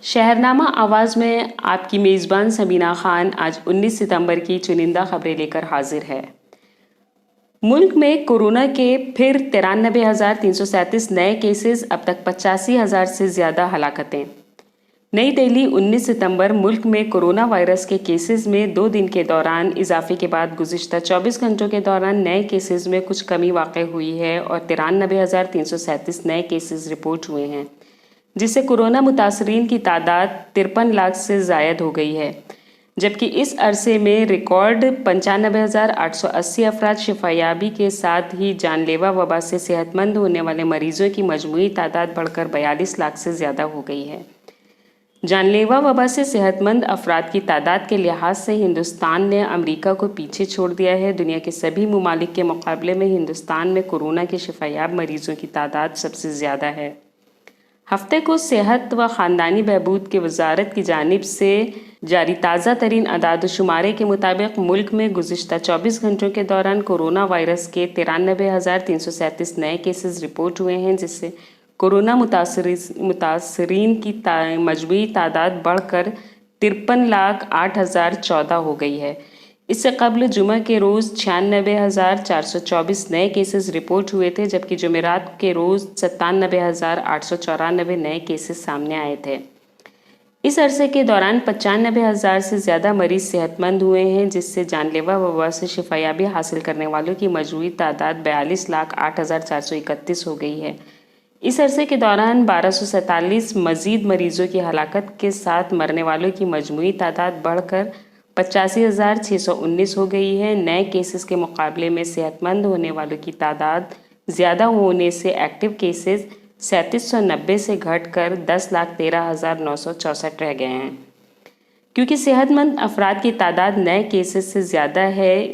شہرنامہ آواز میں آپ کی میزبان سمینہ خان آج 19 ستمبر کی چنندہ خبریں لے کر حاضر ہے۔ ملک میں کورونا کے پھر 93,337 نئے کیسز، اب تک 85,000 سے زیادہ ہلاکتیں۔ نئی دہلی 19 ستمبر ملک میں کورونا وائرس کے کیسز میں 2 دن کے دوران اضافے کے بعد گزشتہ 24 گھنٹوں کے دوران نئے کیسز میں کچھ کمی واقع ہوئی ہے اور 93,337 نئے کیسز رپورٹ ہوئے ہیں، جس سے کورونا متاثرین کی تعداد 53 لاکھ سے زائد ہو گئی ہے، جبکہ اس عرصے میں ریکارڈ 95,880 افراد شفا یابی کے ساتھ ہی جان لیوا وبا سے صحت مند ہونے والے مریضوں کی مجموعی تعداد بڑھ کر 42 لاکھ سے زیادہ ہو گئی ہے۔ جان لیوا وبا سے صحت مند افراد کی تعداد کے لحاظ سے ہندوستان نے امریکہ کو پیچھے چھوڑ دیا ہے۔ دنیا کے سبھی ممالک کے مقابلے میں ہندوستان میں کورونا کے شفا یاب مریضوں کی تعداد سب سے زیادہ ہے۔ ہفتے کو صحت و خاندانی بہبود کی وزارت کی جانب سے جاری تازہ ترین اعداد و شمارے کے مطابق ملک میں گزشتہ 24 گھنٹوں کے دوران کورونا وائرس کے 93,337 نئے کیسز رپورٹ ہوئے ہیں، جس سے کورونا متاثرین کی مجموعی تعداد بڑھ کر 53,08,014 ہو گئی ہے۔ اس سے قبل جمعہ کے روز 96,424 نئے کیسز رپورٹ ہوئے تھے، جبکہ جمعرات کے روز 97,894 نئے کیسز سامنے آئے تھے۔ اس عرصے کے دوران 95,000 سے زیادہ مریض صحت مند ہوئے ہیں، جس سے جان لیوا وبا سے شفا یابی حاصل کرنے والوں کی مجموعی تعداد 42,08,431 ہو گئی ہے۔ اس عرصے کے دوران 1,247 مزید مریضوں کی ہلاکت کے ساتھ مرنے والوں کی مجموعی تعداد بڑھ کر 85,619 ہو گئی ہے۔ نئے کیسز کے مقابلے میں صحت مند ہونے والوں کی تعداد زیادہ ہونے سے ایکٹیو کیسز 3,790 سے گھٹ کر 10,13,964 رہ گئے ہیں۔ کیونکہ صحت مند افراد کی تعداد نئے کیسز سے زیادہ ہے،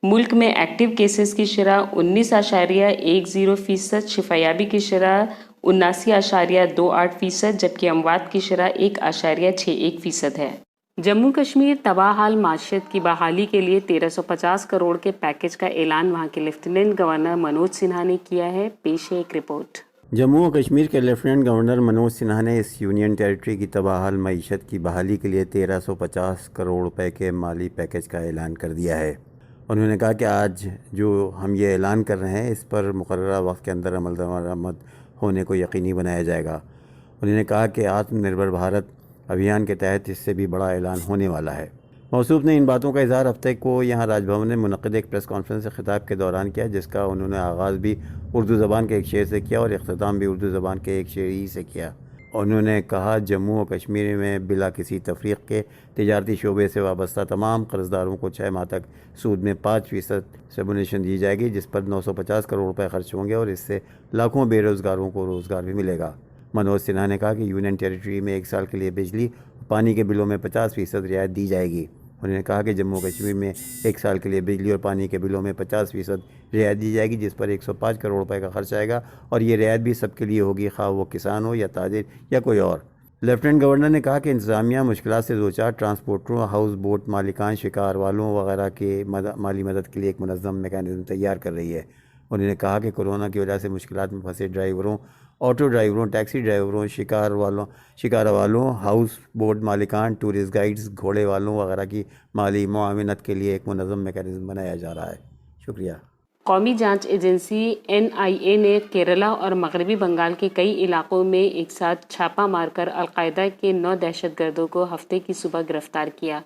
ملک میں ایکٹیو کیسز کی شرح 19.10%، شفا یابی کی شرح 79.28%، جبکہ اموات کی شرح 1.61% ہے۔ جموں کشمیر تباہ حال معیشت کی بحالی کے لیے 1,350 کروڑ کے پیکیج کا اعلان وہاں کے لیفٹیننٹ گورنر منوج سنہا نے کیا ہے۔ پیش ہے ایک رپورٹ۔ جموں و کشمیر کے لیفٹیننٹ گورنر منوج سنہا نے اس یونین ٹیریٹری کی تباہ حال معیشت کی بحالی کے لیے 1,350 کروڑ روپے کے مالی پیکیج کا اعلان کر دیا ہے۔ انہوں نے کہا کہ آج جو ہم یہ اعلان کر رہے ہیں، اس پر مقررہ وقت کے اندر عمل درآمد ہونے کو یقینی بنایا جائے گا۔ انہوں نے کہا کہ آتم نربھر بھارت ابھیان کے تحت اس سے بھی بڑا اعلان ہونے والا ہے۔ موصوف نے ان باتوں کا اظہار ہفتے کو یہاں راج بھون میں منعقد ایک پریس کانفرنس سے خطاب کے دوران کیا، جس کا انہوں نے آغاز بھی اردو زبان کے ایک شعر سے کیا اور اختتام بھی اردو زبان کے ایک شعر ہی سے کیا۔ انہوں نے کہا جموں و کشمیر میں بلا کسی تفریق کے تجارتی شعبے سے وابستہ تمام قرضداروں کو 6 ماہ تک سود میں 5% سبونیشن دی جائے گی، جس پر 950 کروڑ روپے خرچ ہوں گے اور اس سے لاکھوں بے روزگاروں کو روزگار بھی ملے گا۔ منوج سنہا نے کہا کہ یونین ٹیریٹری میں 1 سال کے لیے بجلی اور پانی کے بلوں میں 50% رعایت دی جائے گی۔ انہوں نے کہا کہ جموں و کشمیر میں 1 سال کے لیے بجلی اور پانی کے بلوں میں 50% رعایت دی جائے گی، جس پر 105 کروڑ روپے کا خرچ آئے گا، اور یہ رعایت بھی سب کے لیے ہوگی، خواہ وہ کسان ہو یا تاجر یا کوئی اور۔ لیفٹیننٹ گورنر نے کہا کہ انتظامیہ مشکلات سے دوچار ٹرانسپورٹروں، ہاؤس بوٹ مالکان، شکار والوں وغیرہ کے مالی مدد کے لیے ایک منظم میکانزم تیار کر رہی ہے۔ انہوں نے کہا کہ کورونا کی وجہ سے مشکلات میں پھنسے ڈرائیوروں، آٹو ڈرائیوروں، ٹیکسی ڈرائیوروں، شکار والوں، ہاؤس بوٹ مالکان، ٹورسٹ گائیڈز، گھوڑے والوں وغیرہ کی مالی معاونت کے لیے ایک منظم میکانزم بنایا جا رہا ہے۔ شکریہ۔ قومی جانچ ایجنسی NIA نے کیرلا اور مغربی بنگال کے کئی علاقوں میں ایک ساتھ چھاپہ مار کر القاعدہ کے 9 دہشت گردوں کو ہفتے کی صبح گرفتار کیا۔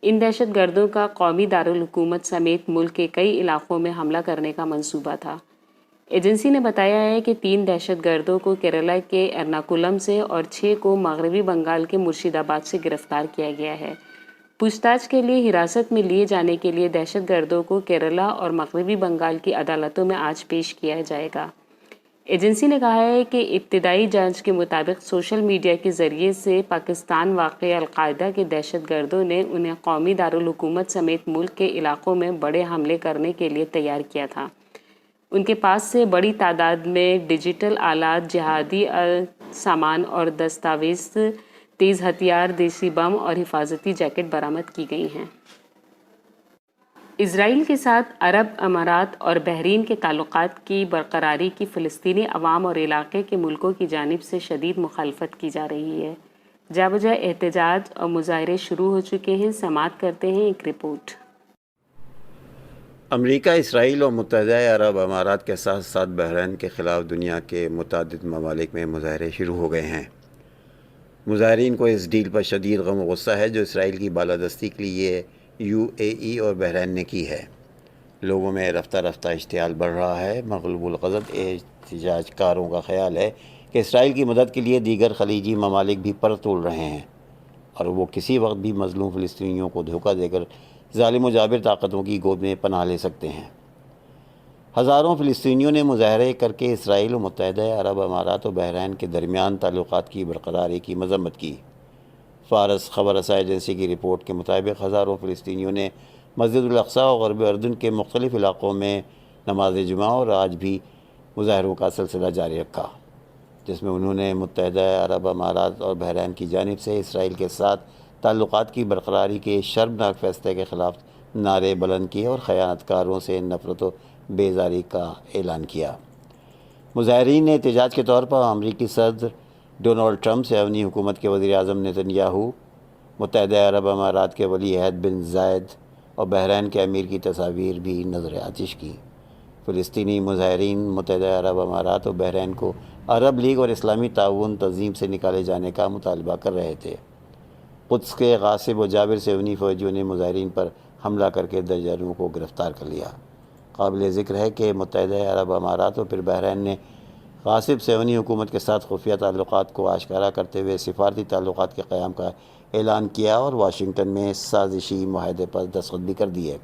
ان دہشت گردوں کا قومی دارالحکومت سمیت ملک کے کئی علاقوں میں حملہ کرنے کا منصوبہ تھا۔ ایجنسی نے بتایا ہے کہ 3 دہشت گردوں کو کیرلا کے ایرناکولم سے اور 6 کو مغربی بنگال کے مرشید آباد سے گرفتار کیا گیا ہے۔ پوچھ تاچھ کے لیے حراست میں لیے جانے کے لیے دہشت گردوں کو کیرلا اور مغربی بنگال کی عدالتوں میں آج پیش کیا جائے گا۔ ایجنسی نے کہا ہے کہ ابتدائی جانچ کے مطابق سوشل میڈیا کے ذریعے سے پاکستان واقع القاعدہ کے دہشت گردوں نے انہیں قومی دارالحکومت سمیت ملک کے علاقوں میں بڑے حملے کرنے کے لیے تیار کیا تھا۔ ان کے پاس سے بڑی تعداد میں ڈیجیٹل آلات، جہادی سامان اور دستاویز، تیز ہتھیار، دیسی بم اور حفاظتی جیکٹ برآمد کی گئی ہیں۔ اسرائیل کے ساتھ عرب امارات اور بحرین کے تعلقات کی برقراری کی فلسطینی عوام اور علاقے کے ملکوں کی جانب سے شدید مخالفت کی جا رہی ہے۔ جا بجا احتجاج اور مظاہرے شروع ہو چکے ہیں. سماعت کرتے ہیں ایک رپورٹ. امریکہ، اسرائیل اور متحدہ عرب امارات کے ساتھ ساتھ بحرین کے خلاف دنیا کے متعدد ممالک میں مظاہرے شروع ہو گئے ہیں. مظاہرین کو اس ڈیل پر شدید غم و غصہ ہے جو اسرائیل کی بالادستی کے لیے UAE اور بحرین نے کی ہے. لوگوں میں رفتہ رفتہ اشتعال بڑھ رہا ہے. مغلوب الغضب احتجاج کاروں کا خیال ہے کہ اسرائیل کی مدد کے لیے دیگر خلیجی ممالک بھی پر تول رہے ہیں اور وہ کسی وقت بھی مظلوم فلسطینیوں کو دھوکہ دے کر ظالم و جابر طاقتوں کی گود میں پناہ لے سکتے ہیں. ہزاروں فلسطینیوں نے مظاہرے کر کے اسرائیل و متحدہ عرب امارات و بحرین کے درمیان تعلقات کی برقراری کی مذمت کی. فارس خبر رساں ایجنسی کی رپورٹ کے مطابق ہزاروں فلسطینیوں نے مسجد الاقصی اور غرب اردن کے مختلف علاقوں میں نماز جمعہ اور آج بھی مظاہروں کا سلسلہ جاری رکھا، جس میں انہوں نے متحدہ عرب امارات اور بحرین کی جانب سے اسرائیل کے ساتھ تعلقات کی برقراری کے شرمناک فیصلے کے خلاف نعرے بلند کیے اور خیانت کاروں سے نفرت و بیزاری کا اعلان کیا. مظاہرین نے احتجاج کے طور پر امریکی صدر ڈونلڈ ٹرمپ، صہیونی حکومت کے وزیر اعظم نیتن یاہو، متحدہ عرب امارات کے ولی عہد بن زائد اور بحرین کے امیر کی تصاویر بھی نظر آتش کی. فلسطینی مظاہرین متحدہ عرب امارات اور بحرین کو عرب لیگ اور اسلامی تعاون تنظیم سے نکالے جانے کا مطالبہ کر رہے تھے. قدس کے غاصب و جابر صہیونی فوجیوں نے مظاہرین پر حملہ کر کے درجنوں کو گرفتار کر لیا. قابل ذکر ہے کہ متحدہ عرب امارات اور پھر بحرین نے غاصب صہیونی حکومت کے ساتھ خفیہ تعلقات کو آشکارا کرتے ہوئے سفارتی تعلقات کے قیام کا اعلان کیا اور واشنگٹن میں سازشی معاہدے پر دستخط بھی کر دیے.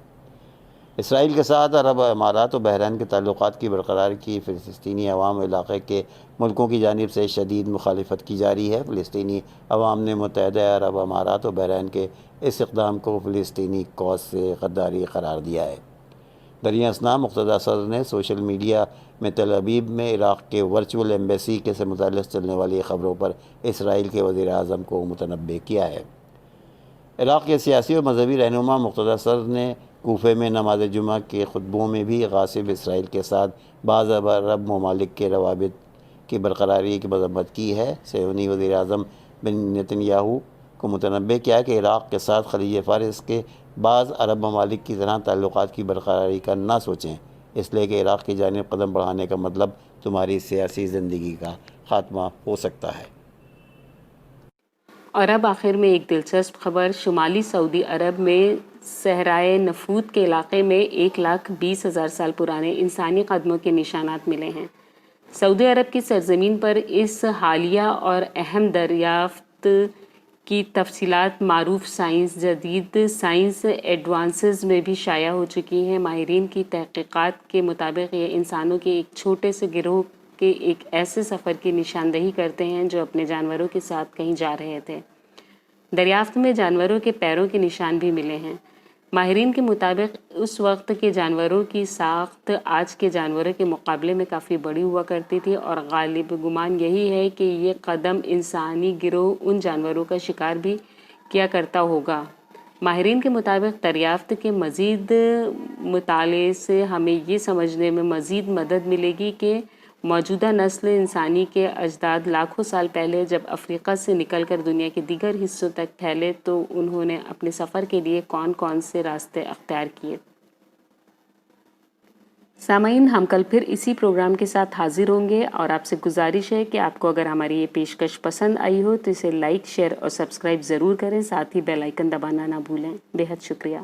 اسرائیل کے ساتھ عرب امارات و بحرین کے تعلقات کی برقراری کی فلسطینی عوام و علاقے کے ملکوں کی جانب سے شدید مخالفت کی جا رہی ہے. فلسطینی عوام نے متحدہ عرب امارات و بحرین کے اس اقدام کو فلسطینی کوز سے غداری قرار دیا ہے. دریں اثنا مقتدیٰ صدر نے سوشل میڈیا میں تل ابیب میں عراق کے ورچوئل ایمبیسی کے سے متعلق چلنے والی خبروں پر اسرائیل کے وزیر اعظم کو متنبہ کیا ہے. عراق کے سیاسی اور مذہبی رہنما مقتدیٰ صدر نے کوفے میں نماز جمعہ کے خطبوں میں بھی غاصب اسرائیل کے ساتھ بعض عرب ممالک کے روابط کی برقراری کی مذمت کی ہے. صہیونی وزیر اعظم بن نیتن یاہو کو متنبہ کیا کہ عراق کے ساتھ خلیج فارس کے بعض عرب ممالک کی طرح تعلقات کی برقراری کا نہ سوچیں، اس لیے کہ عراق کی جانب قدم بڑھانے کا مطلب تمہاری سیاسی زندگی کا خاتمہ ہو سکتا ہے. اور اب آخر میں ایک دلچسپ خبر. شمالی سعودی عرب میں صحرائے نفود کے علاقے میں 1,20,000 سال پرانے انسانی قدموں کے نشانات ملے ہیں. سعودی عرب کی سرزمین پر اس حالیہ اور اہم دریافت کی تفصیلات معروف سائنس جدید سائنس ایڈوانسز میں بھی شائع ہو چکی ہیں. ماہرین کی تحقیقات کے مطابق یہ انسانوں کے ایک چھوٹے سے گروہ کے ایک ایسے سفر کی نشاندہی کرتے ہیں جو اپنے جانوروں کے ساتھ کہیں جا رہے تھے. دریافت میں جانوروں کے پیروں کے نشان بھی ملے ہیں. ماہرین کے مطابق اس وقت کے جانوروں کی ساخت آج کے جانوروں کے مقابلے میں کافی بڑی ہوا کرتی تھی اور غالب گمان یہی ہے کہ یہ قدم انسانی گروہ ان جانوروں کا شکار بھی کیا کرتا ہوگا. ماہرین کے مطابق دریافت کے مزید مطالعے سے ہمیں یہ سمجھنے میں مزید مدد ملے گی کہ موجودہ نسل انسانی کے اجداد لاکھوں سال پہلے جب افریقہ سے نکل کر دنیا کے دیگر حصوں تک پھیلے تو انہوں نے اپنے سفر کے لیے کون کون سے راستے اختیار کیے. سامعین، ہم کل پھر اسی پروگرام کے ساتھ حاضر ہوں گے اور آپ سے گزارش ہے کہ آپ کو اگر ہماری یہ پیشکش پسند آئی ہو تو اسے لائک، شیئر اور سبسکرائب ضرور کریں. ساتھ ہی بیل آئیکن دبانا نہ بھولیں. بے حد شکریہ.